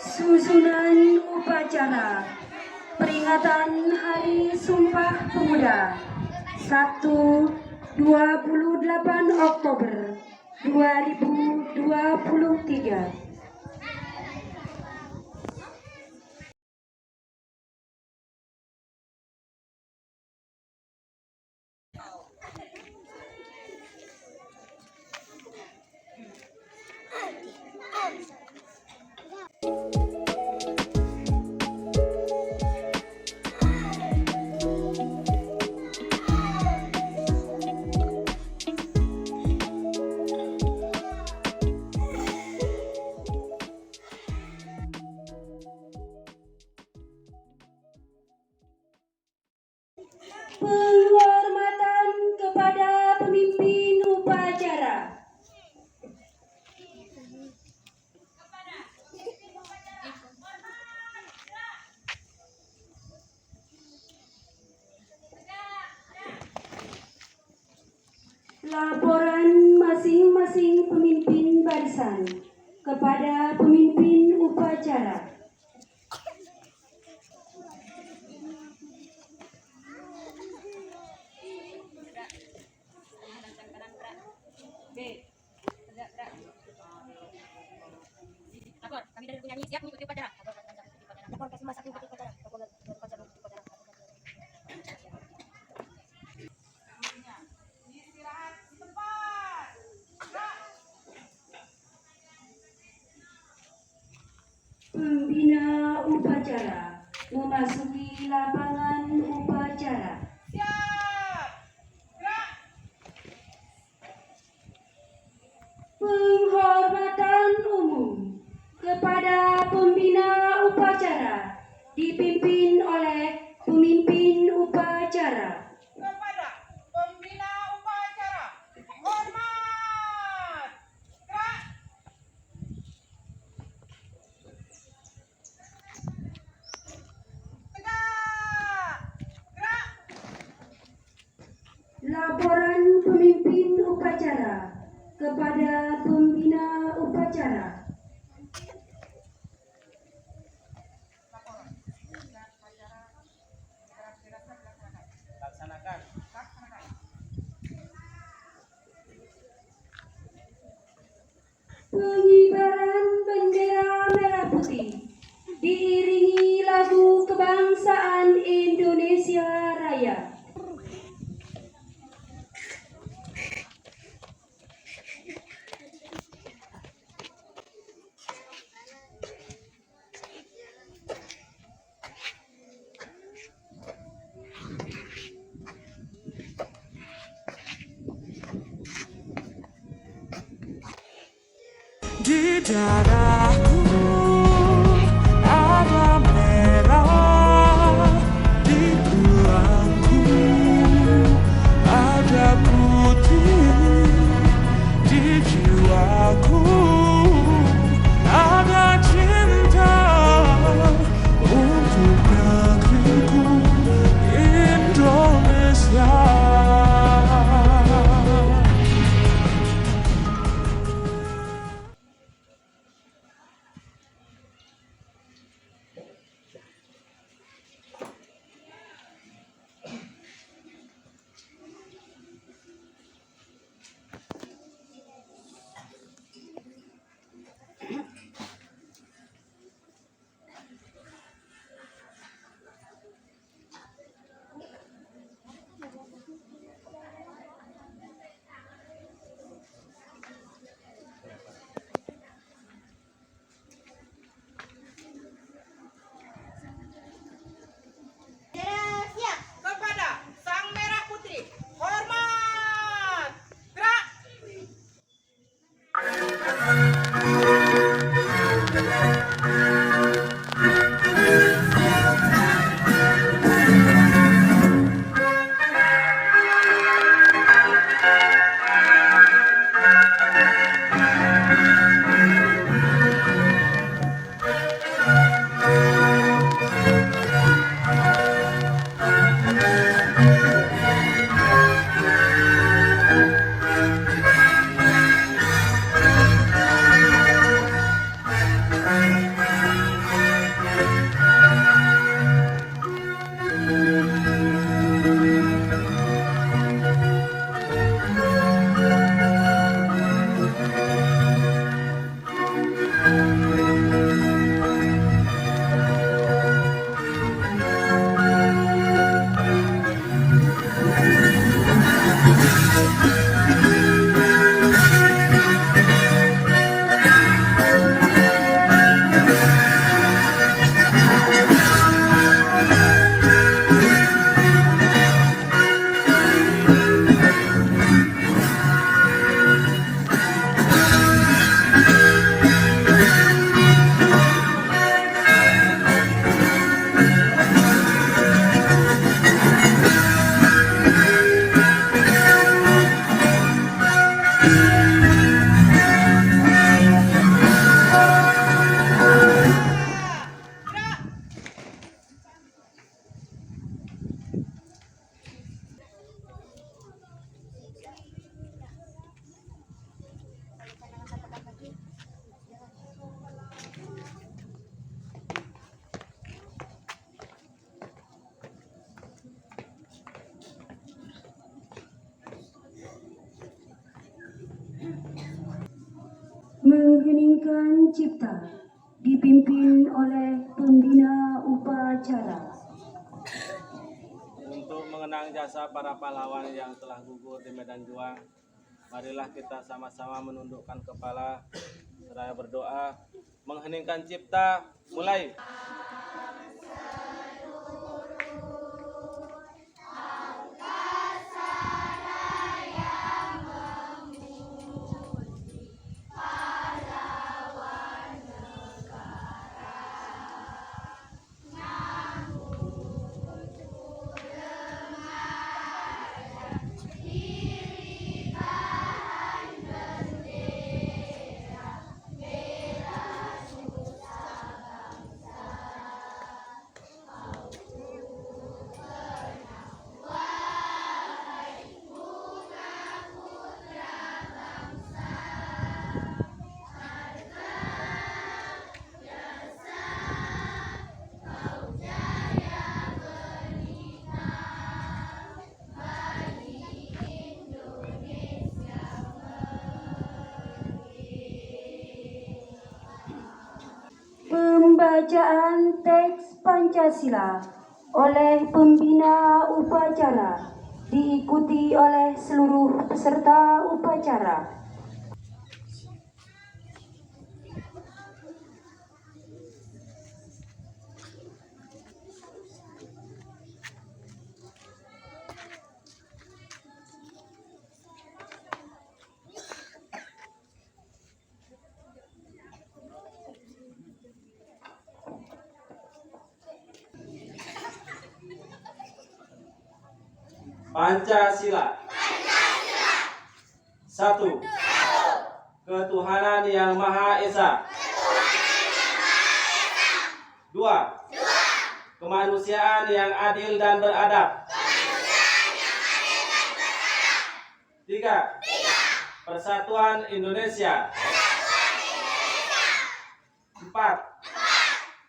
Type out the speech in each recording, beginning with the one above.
Susunan upacara peringatan Hari Sumpah Pemuda 28 Oktober 2023. Penghormatan kepada pemimpin upacara. Laporan masing-masing pemimpin barisan kepada pemimpin upacara. Lapor, kami dari penyanyi siap mengikuti upacara. Lapor kasih masak mengikuti upacara. Pembina upacara memasuki lapangan upacara. Penghormatan umum kepada pembina upacara dipimpin oleh pemimpin upacara. Kepada pembina upacara, hormat. Gerak. Tegak. Gerak. Laporan pemimpin upacara kepada pembina upacara. Laksanakan. Pengibaran bendera merah putih diiringi lagu kebangsaan Indonesia Raya. Di darahku ada merah, di tulangku ada putih, di jiwaku ada cinta untuk negeriku Indonesia. Mengheningkan cipta dipimpin oleh pembina upacara. Untuk mengenang jasa para pahlawan yang telah gugur di medan juang, marilah kita sama-sama menundukkan kepala seraya berdoa. Mengheningkan cipta, mulai. Pembacaan teks Pancasila oleh pembina upacara diikuti oleh seluruh peserta upacara. Pancasila. 1. Ketuhanan Yang Maha Esa. 2. Kemanusiaan yang adil dan beradab. 3. Persatuan Indonesia. 4.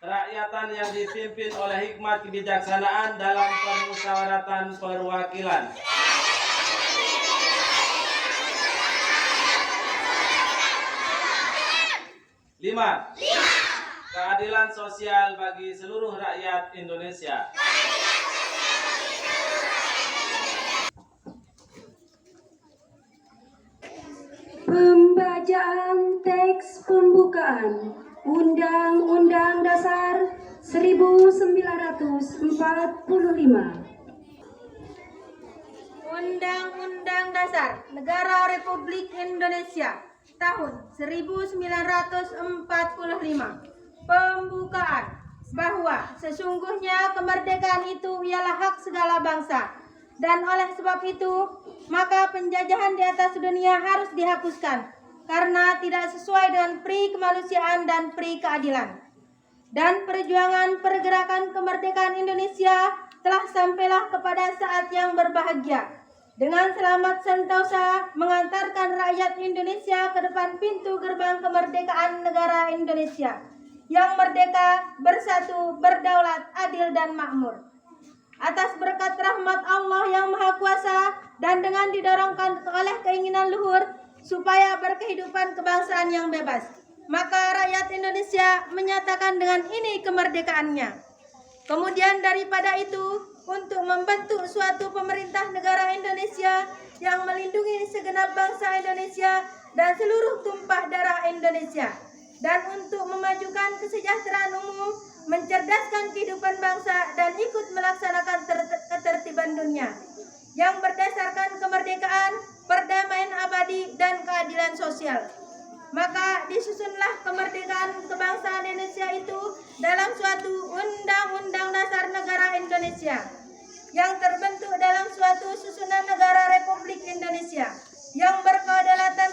Kerakyatan yang dipimpin oleh hikmat kebijaksanaan dalam permusyawaratan perwakilan. 5. Keadilan sosial bagi seluruh rakyat Indonesia. Pembacaan teks pembukaan Undang-Undang Dasar 1945. Undang-Undang Dasar Negara Republik Indonesia tahun 1945. Pembukaan bahwa sesungguhnya kemerdekaan itu ialah hak segala bangsa, dan oleh sebab itu maka penjajahan di atas dunia harus dihapuskan karena tidak sesuai dengan pri kemanusiaan dan pri keadilan. Dan perjuangan pergerakan kemerdekaan Indonesia telah sampailah kepada saat yang berbahagia, dengan selamat sentosa mengantarkan rakyat Indonesia ke depan pintu gerbang kemerdekaan negara Indonesia yang merdeka, bersatu, berdaulat, adil dan makmur. Atas berkat rahmat Allah yang Maha Kuasa dan dengan didorongkan oleh keinginan luhur supaya berkehidupan kebangsaan yang bebas, maka rakyat Indonesia menyatakan dengan ini kemerdekaannya. Kemudian daripada itu, untuk membentuk suatu pemerintah negara Indonesia yang melindungi segenap bangsa Indonesia dan seluruh tumpah darah Indonesia, dan untuk memajukan kesejahteraan umum, mencerdaskan kehidupan bangsa dan ikut melaksanakan ketertiban dunia yang berdasarkan kemerdekaan, perdamaian abadi dan keadilan sosial. Maka disusunlah kemerdekaan kebangsaan Indonesia itu dalam suatu Undang-Undang Dasar Negara Indonesia yang terbentuk dalam suatu susunan negara Republik Indonesia yang berkedaulatan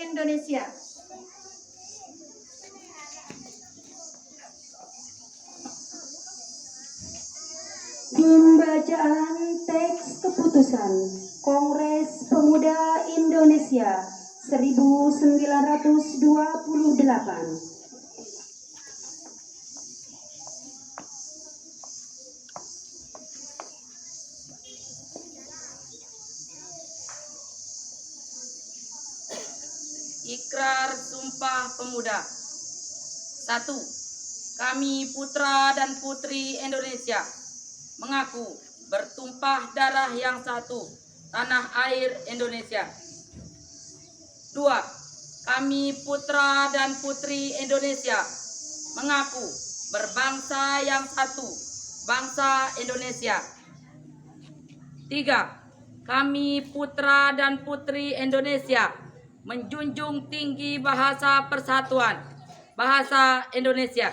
Indonesia. Pembacaan teks keputusan Kongres Pemuda Indonesia 1928. Ikrar Sumpah Pemuda. 1. Kami putra dan putri Indonesia mengaku bertumpah darah yang satu, tanah air Indonesia. 2. Kami putra dan putri Indonesia mengaku berbangsa yang satu, bangsa Indonesia. 3. Kami putra dan putri Indonesia menjunjung tinggi bahasa persatuan, bahasa Indonesia.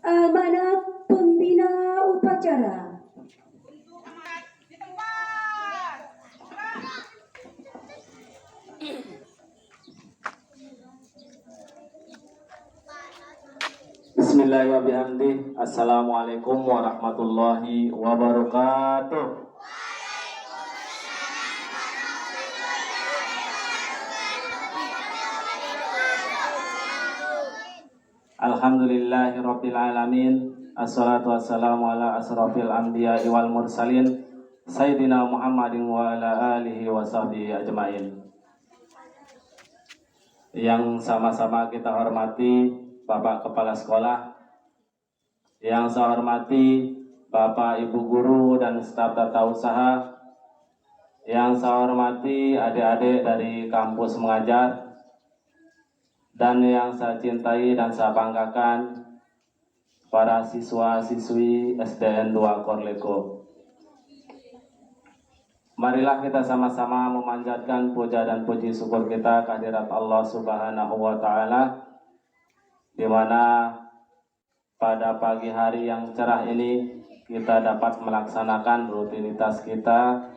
Amanat pembina upacara. Amanat di tempat. Gerak. Bismillahirrahmanirrahim. Assalamualaikum warahmatullahi wabarakatuh. Alhamdulillahirabbil alamin. Assalatu wassalamu ala asrofil anbiya'i wal mursalin Sayyidina Muhammadin wa ala alihi wa sahbihi ajmain. Yang sama-sama kita hormati Bapak Kepala Sekolah, yang saya hormati Bapak Ibu Guru dan staf tata usaha, yang saya hormati adik-adik dari kampus mengajar, dan yang saya cintai dan saya banggakan para siswa-siswi SDN 2 Korleko. Marilah kita sama-sama memanjatkan puja dan puji syukur kita kehadirat Allah Subhanahu wa Ta'ala, di mana pada pagi hari yang cerah ini kita dapat melaksanakan rutinitas kita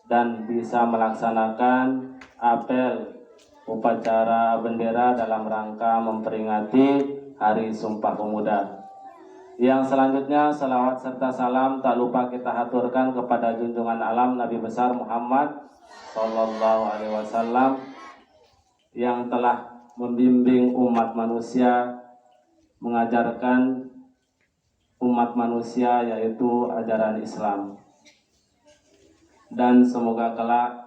dan bisa melaksanakan apel upacara bendera dalam rangka memperingati Hari Sumpah Pemuda. Yang selanjutnya salawat serta salam tak lupa kita haturkan kepada junjungan alam Nabi besar Muhammad Sallallahu Alaihi Wasallam yang telah membimbing umat manusia, mengajarkan umat manusia yaitu ajaran Islam. Dan semoga kelak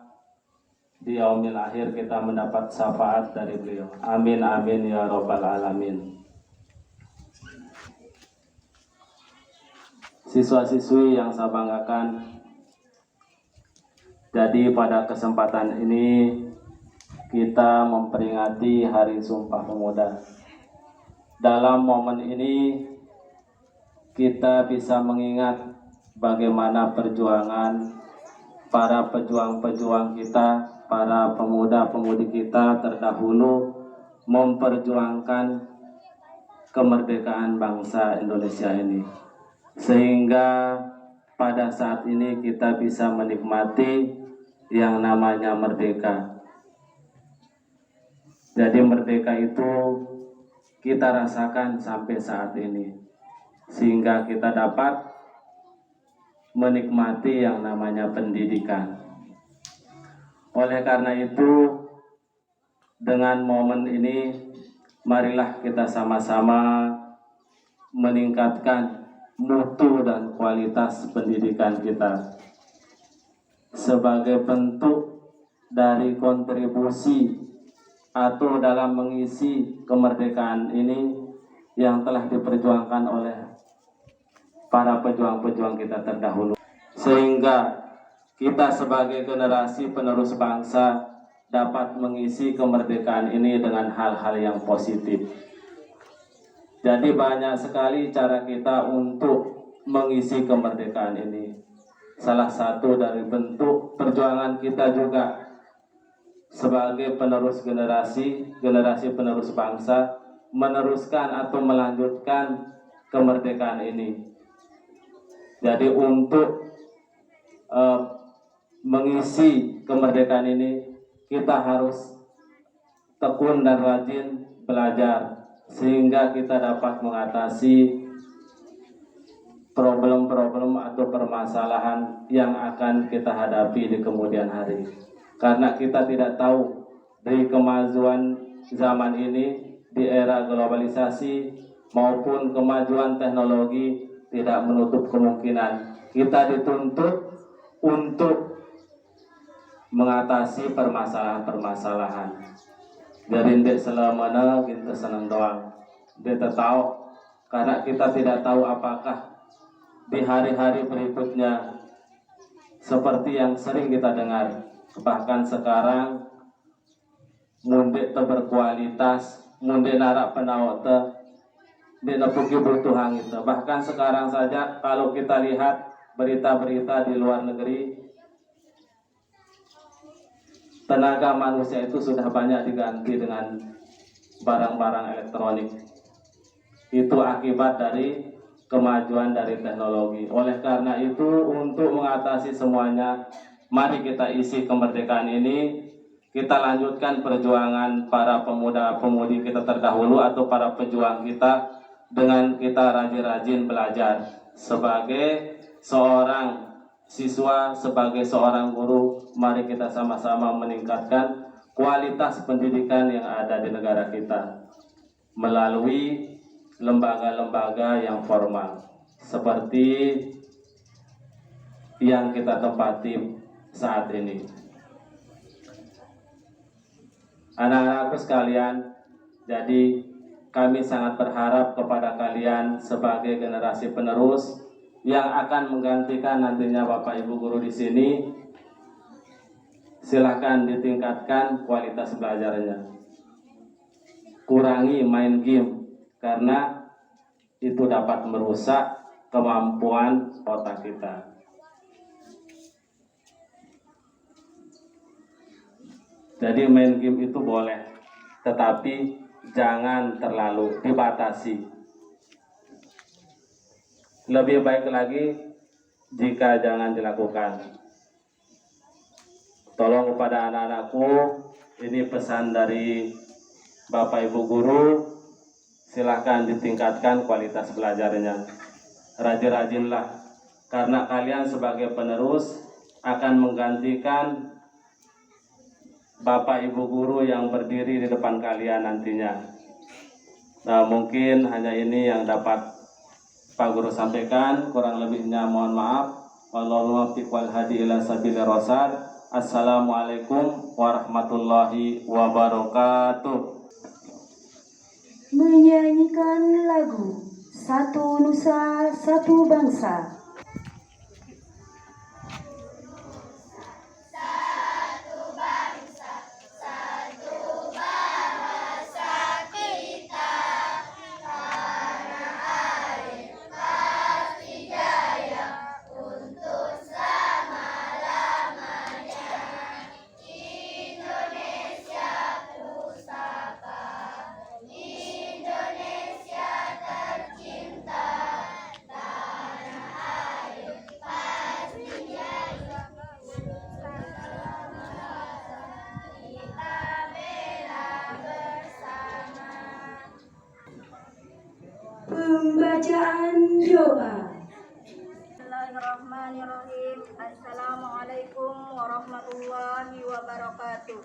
di yaumil akhir kita mendapat syafaat dari beliau. Amin amin ya rabbal alamin. Siswa-siswi yang saya banggakan, jadi pada kesempatan ini kita memperingati Hari Sumpah Pemuda. Dalam momen ini kita bisa mengingat bagaimana perjuangan para pejuang-pejuang kita, para pemuda-pemudi kita terdahulu memperjuangkan kemerdekaan bangsa Indonesia ini. Sehingga pada saat ini kita bisa menikmati yang namanya merdeka. Jadi merdeka itu kita rasakan sampai saat ini, sehingga kita dapat menikmati yang namanya pendidikan. Oleh karena itu, dengan momen ini, marilah kita sama-sama meningkatkan mutu dan kualitas pendidikan kita sebagai bentuk dari kontribusi atau dalam mengisi kemerdekaan ini yang telah diperjuangkan oleh para pejuang-pejuang kita terdahulu, sehingga kita sebagai generasi penerus bangsa dapat mengisi kemerdekaan ini dengan hal-hal yang positif. Jadi banyak sekali cara kita untuk mengisi kemerdekaan ini. Salah satu dari bentuk perjuangan kita juga sebagai penerus generasi penerus bangsa meneruskan atau melanjutkan kemerdekaan ini. Jadi untuk mengisi kemerdekaan ini kita harus tekun dan rajin belajar sehingga kita dapat mengatasi problem-problem atau permasalahan yang akan kita hadapi di kemudian hari. Karena kita tidak tahu dari kemajuan zaman ini di era globalisasi maupun kemajuan teknologi tidak menutup kemungkinan kita dituntut untuk mengatasi permasalahan-permasalahan. Jadi ndek selamanya kita senang doang. Kita tahu karena kita tidak tahu apakah di hari-hari berikutnya seperti yang sering kita dengar. Bahkan sekarang mundek berkualitas, mundek narak penawat di nepuki butuhan itu. Bahkan sekarang saja kalau kita lihat berita-berita di luar negeri, tenaga manusia itu sudah banyak diganti dengan barang-barang elektronik. Itu akibat dari kemajuan dari teknologi. Oleh karena itu, untuk mengatasi semuanya, mari kita isi kemerdekaan ini. Kita lanjutkan perjuangan para pemuda-pemudi kita terdahulu atau para pejuang kita dengan kita rajin-rajin belajar sebagai seorang siswa, sebagai seorang guru. Mari kita sama-sama meningkatkan kualitas pendidikan yang ada di negara kita melalui lembaga-lembaga yang formal seperti yang kita tempati saat ini. Anak-anakku sekalian, jadi kami sangat berharap kepada kalian sebagai generasi penerus yang akan menggantikan nantinya Bapak Ibu guru di sini. Silakan ditingkatkan kualitas belajarnya. Kurangi main game karena itu dapat merusak kemampuan otak kita. Jadi main game itu boleh, tetapi jangan terlalu dibatasi. Lebih baik lagi jika jangan dilakukan. Tolong kepada anak-anakku, ini pesan dari Bapak Ibu guru, silakan ditingkatkan kualitas belajarnya. Rajin-rajinlah, karena kalian sebagai penerus akan menggantikan Bapak Ibu guru yang berdiri di depan kalian nantinya. Nah, mungkin hanya ini yang dapat Pak Guru sampaikan. Kurang lebihnya mohon maaf. Wallahu muwaffiq wal hadi ila sabilir rasyad. Assalamualaikum warahmatullahi wabarakatuh. Menyanyikan lagu Satu Nusa Satu Bangsa. Pembacaan doa. Bismillahirrahmanirrahim. Assalamualaikum warahmatullahi wabarakatuh.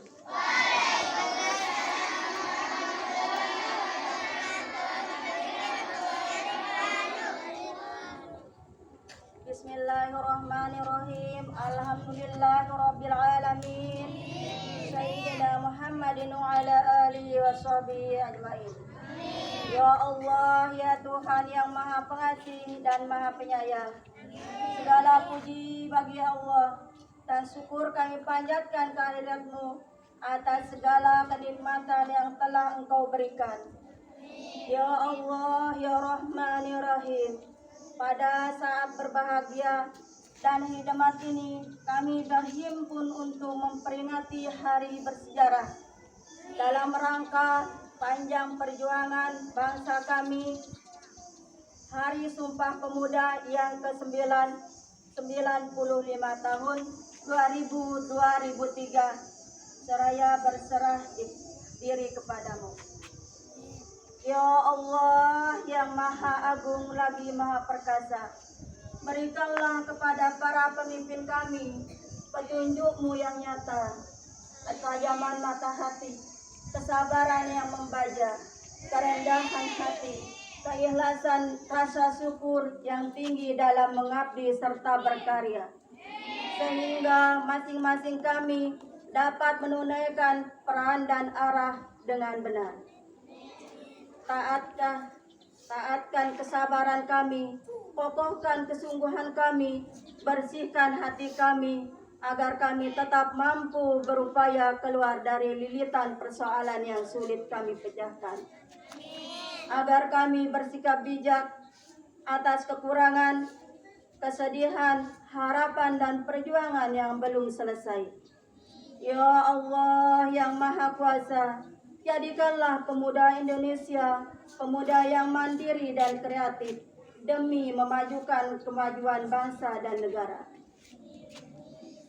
Bismillahirrahmanirrahim. Alhamdulillahirabbil alamin. Sayyidina Muhammadin wa ala alihi wa sahbihi ajmain. Ya Allah, ya Tuhan yang Maha Pengasih dan Maha Penyayang, segala puji bagi Allah dan syukur kami panjatkan kehadirat-Mu atas segala kenikmatan yang telah Engkau berikan. Ya Allah, ya Rahman, ya Rahim, pada saat berbahagia dan hikmat ini kami berhimpun untuk memperingati hari bersejarah dalam rangka sepanjang perjuangan bangsa kami, Hari Sumpah Pemuda yang ke-95 tahun 2003, seraya berserah diri kepadamu. Ya Allah yang Maha Agung lagi Maha Perkasa, berikanlah kepada para pemimpin kami petunjuk-Mu yang nyata, ketajaman mata hati, kesabaran yang membaja, kerendahan hati, keikhlasan rasa syukur yang tinggi dalam mengabdi serta berkarya, sehingga masing-masing kami dapat menunaikan peran dan arah dengan benar. Taatkan kesabaran kami, kokohkan kesungguhan kami, bersihkan hati kami, agar kami tetap mampu berupaya keluar dari lilitan persoalan yang sulit kami pecahkan. Agar kami bersikap bijak atas kekurangan, kesedihan, harapan dan perjuangan yang belum selesai. Ya Allah yang Maha Kuasa, jadikanlah pemuda Indonesia pemuda yang mandiri dan kreatif demi memajukan kemajuan bangsa dan negara.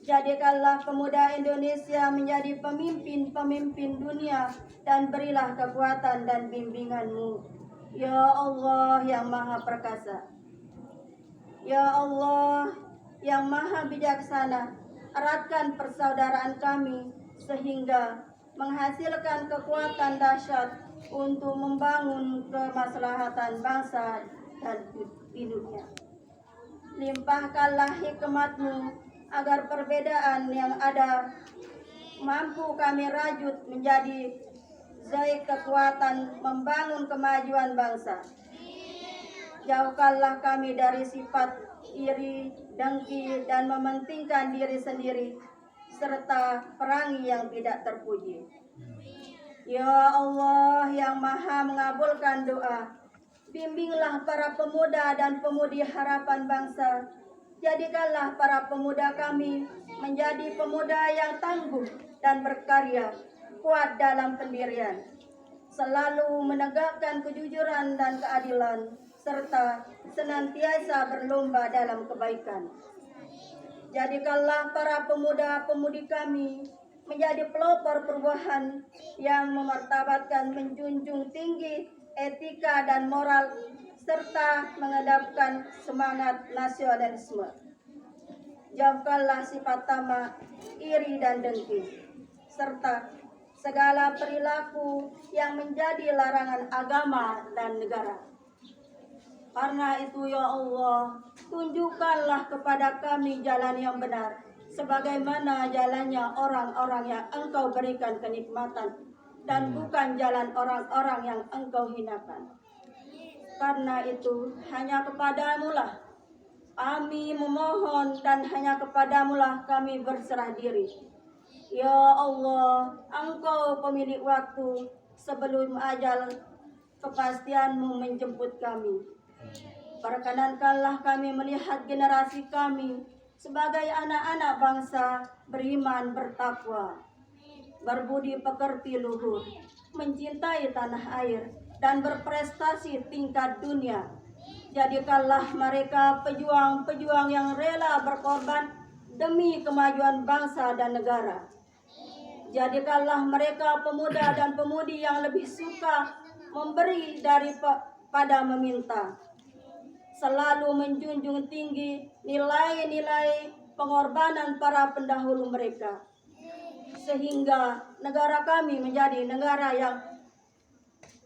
Jadikanlah pemuda Indonesia menjadi pemimpin-pemimpin dunia dan berilah kekuatan dan bimbingan-Mu. Ya Allah yang Maha Perkasa. Ya Allah yang Maha Bijaksana, eratkan persaudaraan kami sehingga menghasilkan kekuatan dahsyat untuk membangun kemaslahatan bangsa dan di dunia. Limpahkanlah hikmat-Mu agar perbedaan yang ada mampu kami rajut menjadi zai kekuatan membangun kemajuan bangsa. Jauhkanlah kami dari sifat iri, dengki, dan mementingkan diri sendiri, serta perangi yang tidak terpuji. Ya Allah yang Maha mengabulkan doa, bimbinglah para pemuda dan pemudi harapan bangsa. Jadikanlah para pemuda kami menjadi pemuda yang tangguh dan berkarya, kuat dalam pendirian, selalu menegakkan kejujuran dan keadilan, serta senantiasa berlomba dalam kebaikan. Jadikanlah para pemuda-pemudi kami menjadi pelopor perubahan yang memartabatkan, menjunjung tinggi etika dan moral, serta mengedepankan semangat nasionalisme. Jauhkanlah sifat tamak, iri dan dengki, serta segala perilaku yang menjadi larangan agama dan negara. Karena itu ya Allah, tunjukkanlah kepada kami jalan yang benar, sebagaimana jalannya orang-orang yang Engkau berikan kenikmatan, dan bukan jalan orang-orang yang Engkau hinakan. Karena itu hanya kepadamu-lah kami memohon, dan hanya kepadamu-lah kami berserah diri. Ya Allah, Engkau pemilik waktu, sebelum ajal kepastian-Mu menjemput kami. Perkenankanlah kami melihat generasi kami sebagai anak-anak bangsa beriman, bertakwa, berbudi pekerti luhur, mencintai tanah air, dan berprestasi tingkat dunia. Jadikanlah mereka pejuang-pejuang yang rela berkorban demi kemajuan bangsa dan negara. Jadikanlah mereka pemuda dan pemudi yang lebih suka memberi daripada meminta, selalu menjunjung tinggi nilai-nilai pengorbanan para pendahulu mereka, sehingga negara kami menjadi negara yang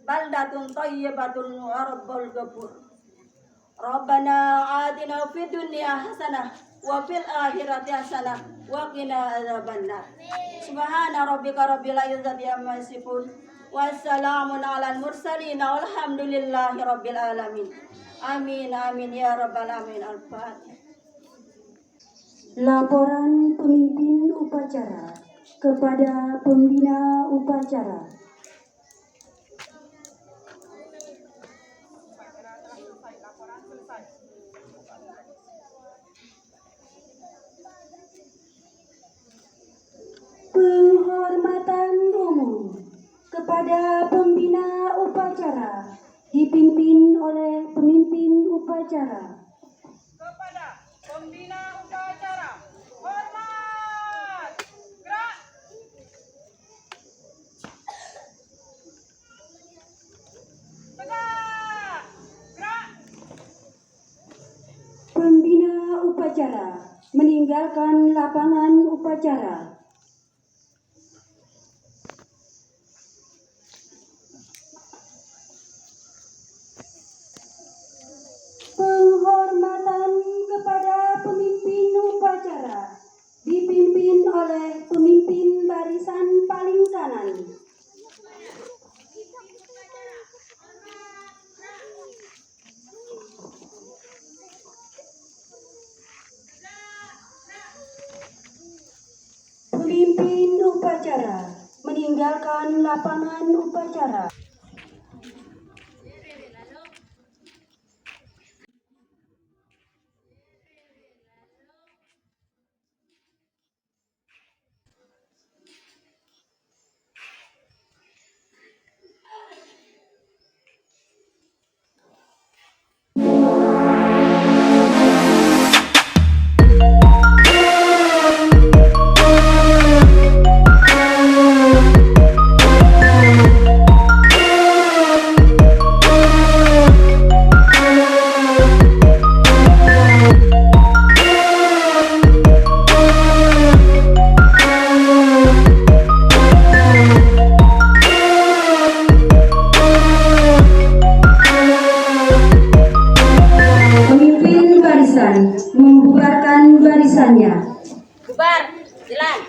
baldatun thayyibatun wa rabbul ghafur. Rabbana atina fid dunya hasanah wa fil akhirati hasanah wa qina adzabannar. Subhana rabbika rabbil izzati amma yasifun, wassalamun alal mursalin, walhamdulillahi rabbil alamin. Amin amin ya rabbal alamin. Al-Fatihah. Laporan pemimpin upacara kepada pembina upacara. Penghormatan umum kepada kepada pembina upacara dipimpin oleh pemimpin upacara. Kepada pembina upacara, hormat. Gerak. Tegak. Gerak. Pembina upacara meninggalkan lapangan upacara. Penghormatan kepada pemimpin upacara dipimpin oleh pemimpin barisan paling kanan. Pemimpin upacara meninggalkan lapangan upacara. Pemimpin barisan membubarkan barisannya. Bubar, silakan.